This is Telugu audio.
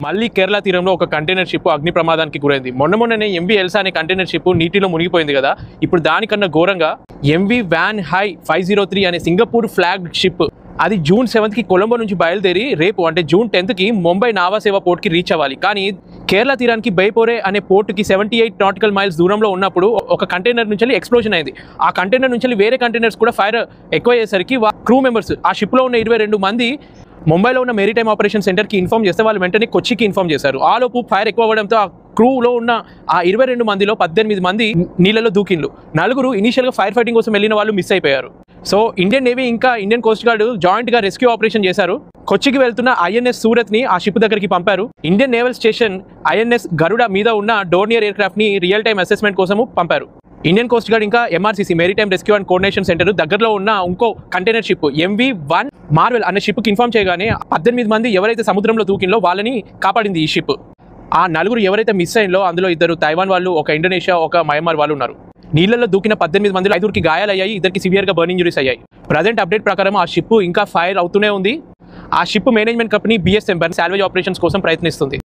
మళ్ళీ కేరళ తీరంలో ఒక కంటైనర్ షిప్ అగ్ని ప్రమాదానికి గురైంది. మొన్ననే ఎంవి ఎల్సా అనే కంటైనర్ షిప్ నీటిలో మునిగిపోయింది కదా. ఇప్పుడు దానికన్నా ఘోరంగా ఎంవి వ్యాన్ హై 503 అనే సింగపూర్ ఫ్లాగ్ షిప్ అది జూన్ 7కి కొలంబో నుంచి బయలుదేరి రేపు అంటే జూన్ 10కి ముంబై నావాసేవా పోర్ట్కి రీచ్ అవ్వాలి. కానీ కేరళ తీరానికి బైపోరే అనే పోర్టుకి 78 నాటికల్ మైల్స్ దూరంలో ఉన్నప్పుడు ఒక కంటైనర్ నుంచి ఎక్స్ప్లోజన్ అయింది. ఆ కంటైనర్ నుంచి వేరే కంటైనర్స్ కూడా ఫైర్ ఎక్కువ అయ్యేసరికి క్రూ మెంబర్స్ ఆ షిప్లో ఉన్న 22 మంది ముంబైలో ఉన్న మెరిటైమ్ ఆపరేషన్ సెంటర్కి ఇన్ఫార్మ్ చేస్తే వాళ్ళు వెంటనే కొచ్చికి ఇన్ఫార్మ్ చేశారు. ఆలోపు ఫైర్ ఎక్కువ అవ్వడంతో ఆ క్రూలో ఉన్న ఆ 22 మందిలో 18 మంది నీళ్ళలో దూకిండ్లు. 4 ఇనీషియల్గా ఫైర్ ఫైటింగ్ కోసం వెళ్ళిన వాళ్ళు మిస్ అయిపోయారు. సో ఇండియన్ నేవీ ఇంకా ఇండియన్ కోస్ట్ గార్డ్ జాయింట్గా రెస్క్యూ ఆపరేషన్ చేశారు. కొచ్చికి వెళ్తున్న ఐఎన్ఎస్ సూరత్ని ఆ షిప్ దగ్గరికి పంపారు. Indian naval station INS Garuda మీద ఉన్న డోర్నియర్ ఎయిర్ క్రాఫ్ట్ని రియల్ టైమ్ అసెస్మెంట్ కోసము పంపారు. ఇండియన్ కోస్ట్ గార్డ్ ఇంకా MRCC maritime rescue and coordination centre దగ్గరలో ఉన్న ఇంకో కంటైనర్ షిప్ MV1 మార్వెల్ అనే షిప్కి ఇన్ఫార్మ్ చేయగానే 18 మంది ఎవరైతే సముద్రంలో దూకిందో వాళ్ళని కాపాడింది ఈ షిప్. ఆ 4 ఎవరైతే మిస్ అయిందో అందులో 2 తైవాన్ వాళ్ళు, ఒక ఇండోనేషియా, ఒక మయన్మార్ వాళ్ళు ఉన్నారు. నీళ్లలో దూకిన 18 మందిలో 5కి గాయాలయ్యాయి, 2కి సివియర్గా బర్న్ ఇంజురీస్ అయ్యాయి. ప్రజెంట్ అప్డేట్ ప్రకారం ఆ షిప్ ఇంకా ఫైర్ అవుతూనే ఉంది. ఆ ship management company BSM salvage operations కోసం ప్రయత్నిస్తుంది.